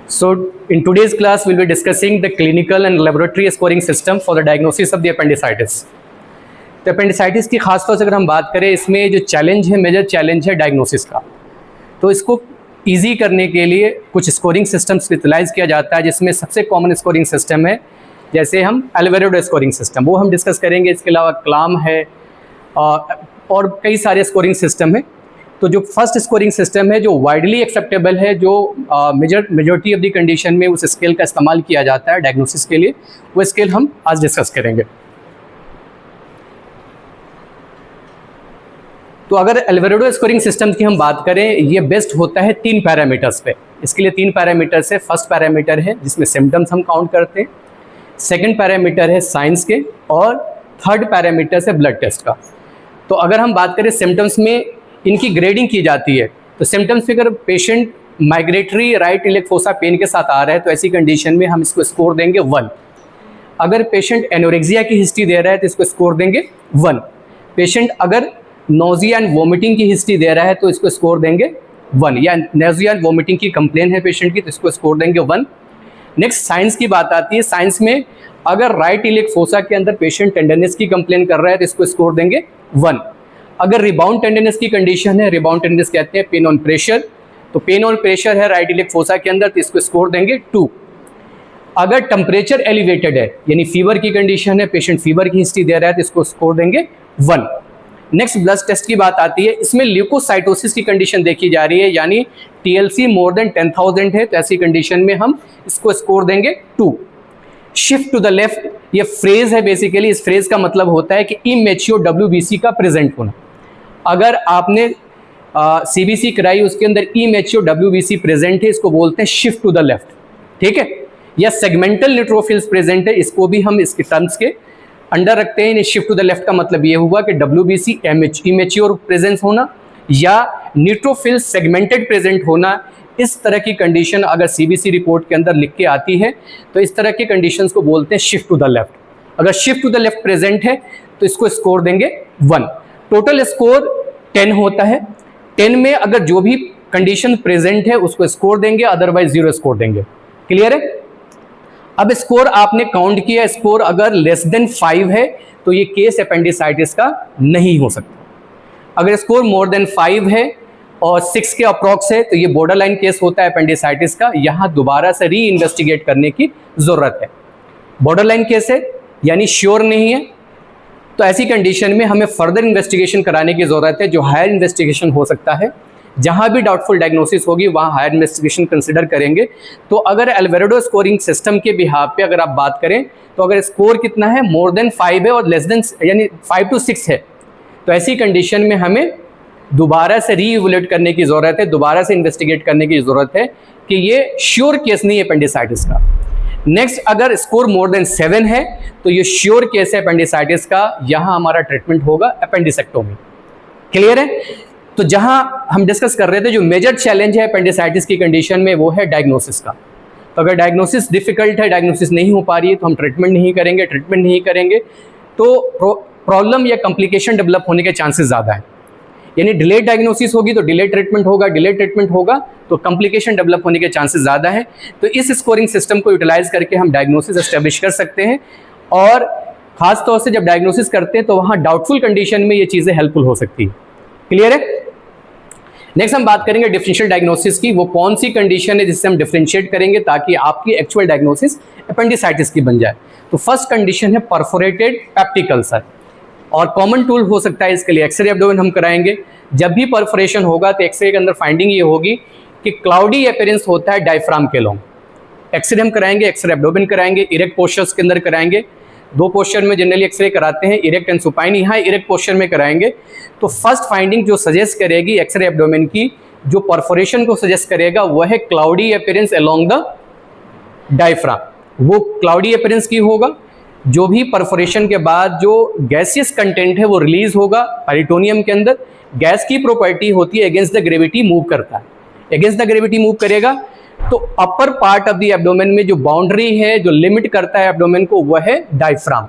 So in today's class, we'll be discussing the clinical and laboratory scoring system for the diagnosis of the appendicitis. तो appendicitis की खास तौर से अगर हम बात करें, इसमें जो चैलेंज है, मेजर चैलेंज है डायग्नोसिस का। तो इसको ईजी करने के लिए कुछ स्कोरिंग सिस्टम्स यूटिलाइज किया जाता है, जिसमें सबसे कॉमन स्कोरिंग सिस्टम है, जैसे हम अल्वेरेडो स्कोरिंग सिस्टम, वो हम डिस्कस करेंगे। इसके अलावा क्लाम है और कई सारे स्कोरिंग सिस्टम है। तो जो फर्स्ट स्कोरिंग सिस्टम है, जो वाइडली एक्सेप्टेबल है, जो मेजॉरिटी ऑफ द कंडीशन में उस स्केल का इस्तेमाल किया जाता है डायग्नोसिस के लिए, वो स्केल हम आज डिस्कस करेंगे। तो अगर अल्वेरेडो स्कोरिंग सिस्टम की हम बात करें, ये बेस्ड होता है 3 पैरामीटर्स पे। इसके लिए 3 पैरामीटर्स है। फर्स्ट पैरामीटर है जिसमें सिम्टम्स हम काउंट करते हैं, सेकंड पैरामीटर है साइंस के, और थर्ड पैरामीटर है ब्लड टेस्ट का। तो अगर हम बात करें सिम्टम्स में, इनकी ग्रेडिंग की जाती है। तो सिम्टम्स में अगर patient migratory right iliac fossa pain के साथ आ रहा है, तो ऐसी कंडीशन में हम इसको स्कोर देंगे 1। अगर पेशेंट एनोरेक्सिया की हिस्ट्री दे रहा है तो इसको स्कोर देंगे 1। पेशेंट अगर नोजिया एंड वोमिटिंग की हिस्ट्री दे रहा है तो इसको स्कोर देंगे 1, या नोजिया एंड वोमिटिंग की कंप्लेन है पेशेंट की तो इसको स्कोर देंगे 1। नेक्स्ट साइंस की बात आती है। साइंस में अगर राइट इलियक फोसा के अंदर पेशेंट टेंडरनेस की कंप्लेन कर रहा है तो इसको स्कोर देंगे 1। अगर रिबाउंड टेंडरनेस की कंडीशन है, रिबाउंड टेंडरनेस कहते हैं पेन ऑन प्रेशर, तो पेन ऑन प्रेशर है राइट इलियक फोसा के अंदर तो इसको स्कोर देंगे 2। अगर टेम्परेचर एलिवेटेड है, यानी फीवर की कंडीशन है, पेशेंट फीवर की हिस्ट्री दे रहा है तो इसको स्कोर देंगे 1। नेक्स्ट ब्लड टेस्ट की बात आती है। इसमें ल्यूकोसाइटोसिस की कंडीशन देखी जा रही है, यानी टीएलसी मोर देन 10,000 है, तो ऐसी कंडीशन में हम इसको स्कोर देंगे 2। शिफ्ट टू द लेफ्ट, ये फ्रेज है बेसिकली। इस फ्रेज का मतलब होता है कि इमेच्योर डब्ल्यूबीसी का प्रेजेंट होना। अगर आपने सीबीसी कराई, उसके अंदर इमेच्योर डब्ल्यूबीसी प्रेजेंट है, इसको बोलते हैं शिफ्ट टू द लेफ्ट, ठीक है। या सेगमेंटल न्यूट्रोफिल्स प्रेजेंट है, इसको भी हम इसके टर्म्स के अंडर रखते हैं। शिफ्ट टू द लेफ्ट का मतलब ये हुआ कि डब्ल्यूबीसी इमेच्योर प्रेजेंस होना या न्यूट्रोफिल्स सेगमेंटेड प्रेजेंट होना। इस तरह की कंडीशन अगर सीबीसी रिपोर्ट के अंदर लिख के आती है तो इस तरह के कंडीशंस को बोलते हैं शिफ्ट टू द लेफ्ट। अगर shift to the left present है तो इसको स्कोर देंगे 1। टोटल स्कोर 10 होता है। 10 में अगर जो भी कंडीशन प्रेजेंट है उसको स्कोर देंगे, अदरवाइज 0 स्कोर देंगे। क्लियर है? अब स्कोर आपने काउंट किया, स्कोर अगर लेस देन 5 है तो ये केस अपेंडिसाइटिस का नहीं हो सकता। अगर स्कोर मोर देन 5 है और 6 के अप्रॉक्स है तो ये बॉर्डर लाइन केस होता है अपेंडिसाइटिस का। यहाँ दोबारा से री इन्वेस्टिगेट करने की जरूरत है। बॉर्डर लाइन केस है यानी श्योर नहीं है, तो ऐसी कंडीशन में हमें फर्दर इन्वेस्टिगेशन कराने की ज़रूरत है, जो हायर इन्वेस्टिगेशन हो सकता है। जहाँ भी डाउटफुल डायग्नोसिस होगी वहाँ हायर इन्वेस्टिगेशन कंसिडर करेंगे। तो अगर अल्वेरेडो स्कोरिंग सिस्टम के बिहाफ पे अगर आप बात करें, तो अगर स्कोर कितना है, मोर देन 5 है और लेस देन यानी 5 to 6 है, तो ऐसी कंडीशन में हमें दोबारा से रीइवैल्यूएट करने की ज़रूरत है, दोबारा से इन्वेस्टिगेट करने की ज़रूरत है कि ये श्योर केस नहीं है अपेंडिसाइटिस का। नेक्स्ट, अगर स्कोर मोर देन 7 है तो ये श्योर केस है अपेंडिसाइटिस का। यहाँ हमारा ट्रीटमेंट होगा अपेंडिसेक्टोमी। क्लियर है? तो जहाँ हम डिस्कस कर रहे थे, जो मेजर चैलेंज है अपेंडिसाइटिस की कंडीशन में, वो है डायग्नोसिस का। तो अगर डायग्नोसिस डिफिकल्ट है, डायग्नोसिस नहीं हो पा रही है, तो हम ट्रीटमेंट नहीं करेंगे। ट्रीटमेंट नहीं करेंगे तो प्रॉब्लम या कॉम्प्लिकेशन डेवलप होने के चांसेस ज़्यादा है। यानी डिलेड डायग्नोसिस होगी तो डिलेड ट्रीटमेंट होगा, डिलेड ट्रीटमेंट होगा तो कॉम्प्लिकेशन डेवलप होने के चांसेस ज़्यादा है। तो इस स्कोरिंग सिस्टम को यूटिलाइज करके हम डायग्नोसिस एस्टेब्लिश कर सकते हैं, और ख़ास तौर से जब डायग्नोसिस करते हैं तो वहाँ डाउटफुल कंडीशन में ये चीज़ें हेल्पफुल हो सकती है। क्लियर है? नेक्स्ट हम बात करेंगे डिफरेंशियल डायग्नोसिस की। वो कौन सी कंडीशन है जिससे हम डिफरेंशिएट करेंगे ताकि आपकी एक्चुअल डायग्नोसिस अपेंडिसाइटिस की बन जाए। तो फर्स्ट कंडीशन है परफोरेटेड पेप्टिक अल्सर, और कॉमन टूल हो सकता है इसके लिए एक्सरे एब्डोमेन हम कराएंगे। जब भी परफोरेशन होगा तो एक्सरे के अंदर फाइंडिंग ये होगी कि क्लाउडी अपीयरेंस होता है डायफ्राम के लॉन्ग। एक्सरे हम कराएंगे, एक्सरे एब्डोमेन कराएंगे, इरेक्ट पोस्चर्स के अंदर कराएंगे। 2 पोस्चर में जनरली एक्सरे कराते हैं, इरेक्ट एंड सुपाइन। यहाँ इरेक्ट पोस्चर में कराएंगे। तो फर्स्ट फाइंडिंग जो सजेस्ट करेगी एक्सरे एब्डोमेन की, जो परफोरेशन को सजेस्ट करेगा, वह है cloudy appearance along the diaphragm. वो क्लाउडी अपीयरेंस की होगा। जो भी परफोरेशन के बाद जो गैसियस कंटेंट है वो रिलीज होगा पेरिटोनियम के अंदर। गैस की प्रॉपर्टी होती है अगेंस्ट द ग्रेविटी मूव करता है, अगेंस्ट द ग्रेविटी मूव करेगा। तो upper part of the abdomen में जो बाउंड्री है, जो लिमिट करता है एब्डोमेन को, वह है डायफ्राम।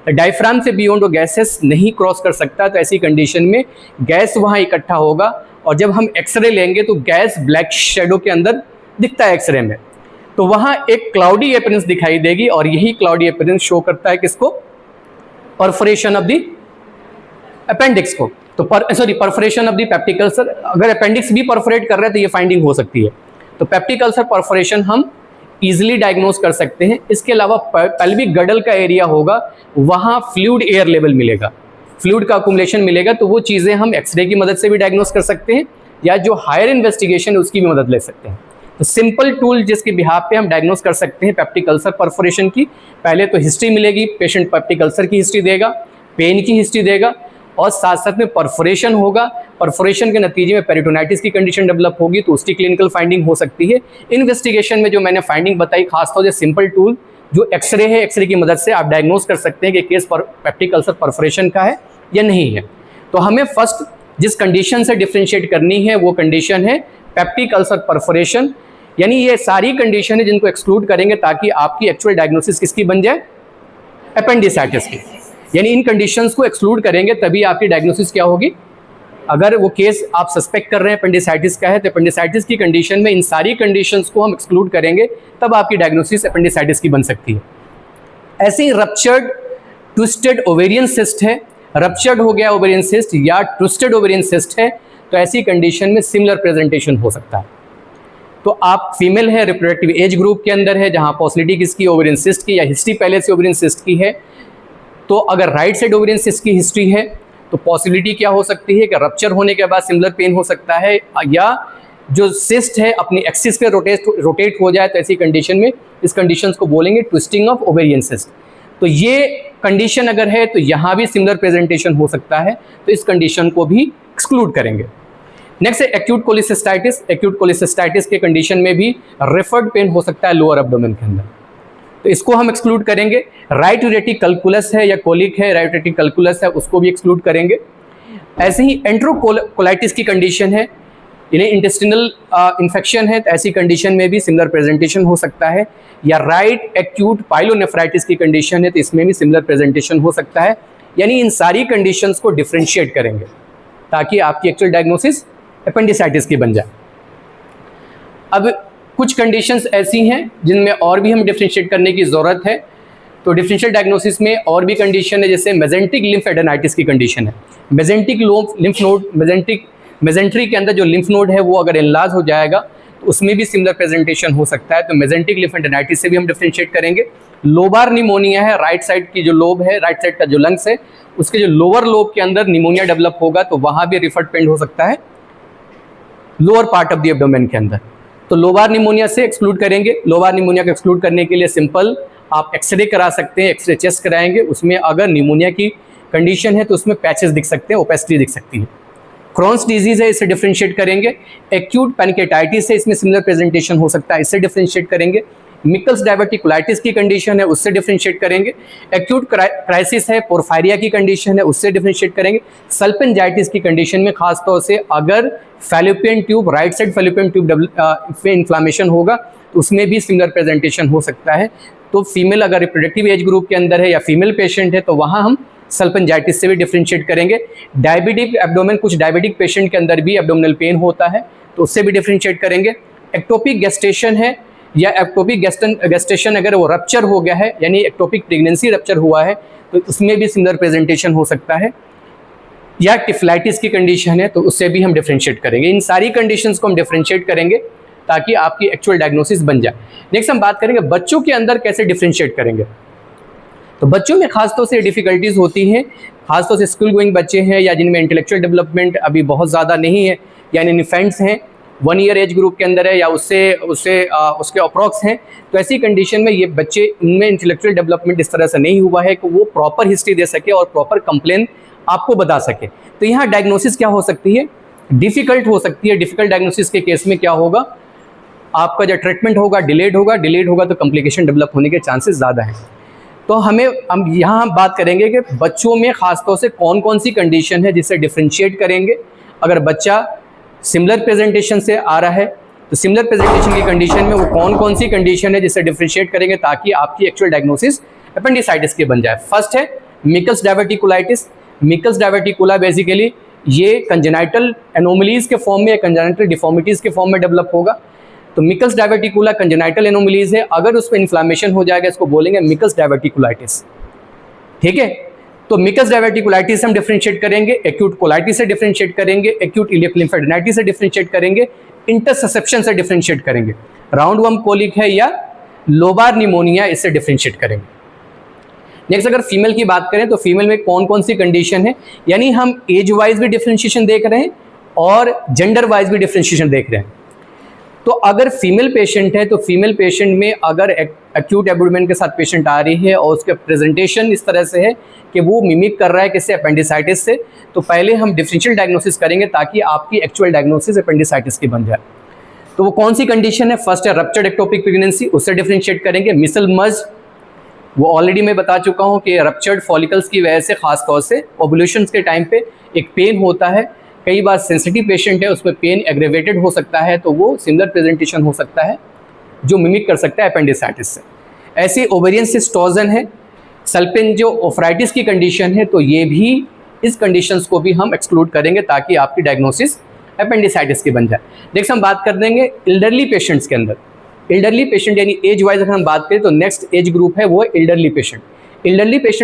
डायफ्राम से बियॉन्ड वो गैसेस नहीं क्रॉस कर सकता। तो ऐसी कंडीशन में गैस वहाँ इकट्ठा होगा, और जब हम एक्सरे लेंगे तो गैस ब्लैक शेडो के अंदर दिखता है एक्सरे में। तो वहां एक क्लाउडी अपीयरेंस दिखाई देगी और यही क्लाउडी अपीयरेंस शो करता है किसको? परफोरेशन ऑफ द अपेंडिक्स को। तो perforation of the peptic ulcer, अगर अपेंडिक्स भी परफोरेट कर रहे हैं तो ये फाइंडिंग हो सकती है। तो पेप्टिक अल्सर परफोरेशन हम इजीली डायग्नोज कर सकते हैं। इसके अलावा पेल्विक गडल का एरिया होगा, वहां फ्लूइड एयर लेवल मिलेगा, फ्लूइड का अकुमुलेशन मिलेगा, तो वो चीज़ें हम एक्सरे की मदद से भी डायग्नोज कर सकते हैं या जो हायर इन्वेस्टिगेशन है उसकी भी मदद ले सकते हैं। तो सिंपल टूल जिसके बिहाफ पे हम डायग्नोज कर सकते हैं पेप्टिक अल्सर परफोरेशन की, पहले तो हिस्ट्री मिलेगी, पेशेंट पेप्टिक अल्सर की हिस्ट्री देगा, पेन की हिस्ट्री देगा और साथ साथ में परफोरेशन होगा। परफोरेशन के नतीजे में पेरिटोनाइटिस की कंडीशन डेवलप होगी तो उसकी क्लिनिकल फाइंडिंग हो सकती है। इन्वेस्टिगेशन में जो मैंने फाइंडिंग बताई, खासतौर से सिंपल टूल जो एक्सरे है, एक्सरे की मदद से आप डायग्नोज कर सकते हैं कि केस पेप्टिक अल्सर परफोरेशन का है या नहीं है। तो हमें फर्स्ट जिस कंडीशन से डिफ्रेंशिएट करनी है वो कंडीशन है पेप्टिक अल्सर परफोरेशन, यानी ये सारी कंडीशन है जिनको एक्सक्लूड करेंगे ताकि आपकी एक्चुअल डायग्नोसिस किसकी बन जाए? अपेंडिसाइटिस की। यानी इन कंडीशंस को एक्सक्लूड करेंगे तभी आपकी डायग्नोसिस क्या होगी? अगर वो केस आप सस्पेक्ट कर रहे हैं अपेंडिसाइटिस का है तो अपेंडिसाइटिस की कंडीशन में इन सारी कंडीशंस को हम एक्सक्लूड करेंगे, तब आपकी डायग्नोसिस अपेंडिसाइटिस की बन सकती है। ऐसे ही रप्चर्ड ट्विस्टेड ओवेरियन सिस्ट है, रप्चर्ड हो गया ओवेरियन सिस्ट या ट्विस्टेड ओवेरियन सिस्ट है, तो ऐसी कंडीशन में सिमिलर प्रेजेंटेशन हो सकता है। तो आप फीमेल है, रिप्रोडक्टिव एज ग्रुप के अंदर है, जहां पॉसिबिलिटी किसकी? ओवेरियन सिस्ट की, या हिस्ट्री पहले से ओवेरियन सिस्ट की है, तो अगर राइट साइड ओवेरियन सिस्ट की हिस्ट्री है तो पॉसिबिलिटी क्या हो सकती है कि रप्चर होने के बाद सिमिलर पेन हो सकता है, या जो सिस्ट है अपनी एक्सिस पे रोटेट हो जाए, तो ऐसी कंडीशन में इस कंडीशन को बोलेंगे ट्विस्टिंग ऑफ ओवेरियन सिस्ट। तो ये कंडीशन अगर है तो यहाँ भी सिमिलर प्रेजेंटेशन हो सकता है, तो इस कंडीशन को भी एक्सक्लूड करेंगे। नेक्स्ट है एक्यूट कोलिसिस्टाइटिस। एक्यूट कोलिसिस्टाइटिस के कंडीशन में भी रेफर्ड पेन हो सकता है लोअर एब्डोमेन के अंदर, तो इसको हम एक्सक्लूड करेंगे। राइट यूरेटिक कैलकुलस है या कोलिक है, राइट यूरेटिक कैलकुलस है, उसको भी एक्सक्लूड करेंगे। ऐसे ही एंट्रोकोलाइटिस की कंडीशन है, यानी इंटेस्टिनल इन्फेक्शन है, तो ऐसी कंडीशन में भी सिमिलर प्रेजेंटेशन हो सकता है। या राइट एक्यूट पाइलोनेफ्राइटिस की कंडीशन है तो इसमें भी सिमिलर प्रेजेंटेशन हो सकता है। यानी इन सारी कंडीशंस को डिफ्रेंशिएट करेंगे ताकि आपकी एक्चुअल डायग्नोसिस अपेंडिसाइटिस की बन जाए। अब कुछ कंडीशंस ऐसी हैं जिनमें और भी हम डिफ्रेंशिएट करने की ज़रूरत है। तो डिफरेंशियल डायग्नोसिस में और भी कंडीशन है, जैसे मेजेंटिक लिम्फेडेनाइटिस की कंडीशन है। मेजेंटिक लिम्फ नोड, मेजेंट्री के अंदर जो लिम्फ नोड है वो अगर एनलार्ज हो जाएगा तो उसमें भी सिमिलर प्रेजेंटेशन हो सकता है, तो मेजेंटिक लिम्फेडेनाइटिस से भी हम डिफ्रेंशिएट करेंगे। लोबार निमोनिया है, राइट साइड की जो लोब है, राइट साइड का जो लंग्स है, उसके जो लोअर लोब के अंदर निमोनिया डेवलप होगा तो वहाँ भी रिफर्ड पेंड हो सकता है lower part of the abdomen के अंदर, तो लोबार निमोनिया से एक्सक्लूड करेंगे। लोबार निमोनिया को एक्सक्लूड करने के लिए सिंपल आप एक्सरे करा सकते हैं, एक्सरे चेस्ट कराएंगे, उसमें अगर निमोनिया की कंडीशन है तो उसमें पैचेस दिख सकते हैं, ओपेसिटी दिख सकती है। क्रॉन्स डिजीज है, इससे डिफ्रेंशिएट करेंगे। एक्यूट पैनकेटाइटिस है, इसमें सिमिलर प्रेजेंटेशन हो सकता है, इससे डिफ्रेंशिएट करेंगे। मिकल्स डायवर्टिकुलाइटिस की कंडीशन है, उससे डिफ्रेंशिएट करेंगे। एक्यूट क्राइसिस है, पोर्फायरिया की कंडीशन है, उससे डिफ्रेंशिएट करेंगे। सल्पेंजाइटिस की कंडीशन में खासतौर से अगर fallopian tube, right side fallopian tube पे इन्फ्लामेशन होगा तो उसमें भी सिमिलर प्रेजेंटेशन हो सकता है। तो फीमेल अगर रिप्रोडक्टिव एज ग्रुप के अंदर है या फीमेल पेशेंट है तो वहाँ हम सल्पेंजाइटिस से भी डिफ्रेंशिएट करेंगे। डायबिटिक एब्डोमेन, कुछ डायबिटिक पेशेंट के अंदर भी एब्डोमिनल पेन होता है तो उससे भी डिफ्रेंशिएट करेंगे। एक्टोपिक गेस्टेशन है या एक्टोपिक गेस्टेशन अगर वो रप्चर हो गया है, यानी एक्टोपिक प्रेगनेंसी रप्चर हुआ है तो उसमें भी सिमिलर प्रेजेंटेशन हो सकता है। या टिफलाइटिस की कंडीशन है तो उससे भी हम डिफ्रेंशिएट करेंगे। इन सारी कंडीशंस को हम डिफ्रेंशिएट करेंगे ताकि आपकी एक्चुअल डायग्नोसिस बन जाए। नेक्स्ट हम बात करेंगे बच्चों के अंदर कैसे डिफ्रेंशिएट करेंगे। तो बच्चों में खासतौर से डिफ़िकल्टीज़ होती हैं, खासतौर से स्कूल गोइंग बच्चे हैं या जिनमें इंटेलेक्चुअल डेवलपमेंट अभी बहुत ज़्यादा नहीं है, यानी इन्फेंट्स हैं, 1 ईयर एज ग्रुप के अंदर है या उसके अप्रॉक्स हैं, तो ऐसी कंडीशन में ये बच्चे, उनमें इंटेलेक्चुअल डेवलपमेंट इस तरह से नहीं हुआ है कि वो प्रॉपर हिस्ट्री दे सके और प्रॉपर कंप्लेन आपको बता सके। तो यहाँ डायग्नोसिस क्या हो सकती है, डिफ़िकल्ट हो सकती है। डिफ़िकल्ट डायग्नोसिस के केस में क्या होगा, आपका जो ट्रीटमेंट होगा डिलेड होगा तो कॉम्प्लिकेशन डेवलप होने के चांसेस ज़्यादा हैं। तो हम यहाँ बात करेंगे कि बच्चों में ख़ासतौर से कौन कौन सी कंडीशन है जिससे डिफ्रेंशिएट करेंगे। अगर बच्चा सिमिलर प्रेजेंटेशन से आ रहा है तो सिमिलर प्रेजेंटेशन की कंडीशन में वो कौन कौन सी कंडीशन है जिससे डिफ्रेंशिएट करेंगे ताकि आपकी एक्चुअल डायग्नोसिस अपेंडिसाइटिस की बन जाए। फर्स्ट है मिकल्स डायवर्टिकुलाइटिस। मिकल्स डायवर्टिकुला बेसिकली ये कंजेनाइटल एनोमलीज के फॉर्म में या कंजेनाइटल डिफॉर्मिटीज़ के फॉर्म में डेवलप होगा। तो मिकल्स डायवर्टिकुला कंजेनाइटल एनोमलीज है, अगर उसमें इन्फ्लामेशन हो जाएगा इसको बोलेंगे मिकल्स डायवर्टिकुलाइटिस। ठीक है, तो मिकस डायवर्टिकुलाइटिस हम डिफरेंशिएट करेंगे, एक्यूट कोलाइटिस से डिफरेंशिएट करेंगे, एक्यूट इलियक लिम्फेडेनाइटिस से डिफरेंशिएट करेंगे, इंटरसेप्शन से डिफरेंशिएट करेंगे, राउंड वर्म कोलिक है या लोबार निमोनिया, इससे डिफरेंशिएट करेंगे। नेक्स्ट अगर फीमेल की बात करें तो फीमेल में कौन कौन सी कंडीशन है, यानी हम एज वाइज भी डिफरेंशिएशन देख रहे हैं और जेंडर वाइज भी डिफरेंशिएशन देख रहे हैं। तो अगर फीमेल पेशेंट है तो फीमेल पेशेंट में अगर एक्यूट एब्डोमेन के साथ पेशेंट आ रही है और उसका प्रेजेंटेशन इस तरह से है कि वो मिमिक कर रहा है किससे, अपेंडिसाइटिस से, तो पहले हम डिफरेंशियल डायग्नोसिस करेंगे ताकि आपकी एक्चुअल डायग्नोसिस अपेंडिसाइटिस की बन जाए। तो वो कौन सी कंडीशन है, फर्स्ट है रप्चर्ड एक्टोपिक प्रेगनेंसी, उससे डिफरेंशिएट करेंगे। मिसल मर्ज, वो ऑलरेडी मैं बता चुका हूँ कि रप्चर्ड फॉलिकल्स की वजह से खासतौर से ओवुलेशंस के टाइम पे एक पेन होता है, कई बार सेंसिटिव पेशेंट है उसमें पेन एग्रेवेटेड हो सकता है, तो वो सिमिलर प्रेजेंटेशन हो सकता है जो मिमिक कर सकता है अपेंडिसाइटिस से। ऐसे ओवेरियन सिस्टोजन है, सल्पिन जो ओफ्राइटिस की कंडीशन है, तो ये भी इस कंडीशंस को भी हम एक्सक्लूड करेंगे ताकि आपकी डायग्नोसिस अपेंडिसाइटिस की बन जाए। नेक्स्ट हम बात कर देंगे एल्डरली पेशेंट्स के अंदर। एल्डरली पेशेंट यानी एज वाइज अगर हम बात करें तो नेक्स्ट एज ग्रुप है वो एल्डरली पेशेंट। Elderly patient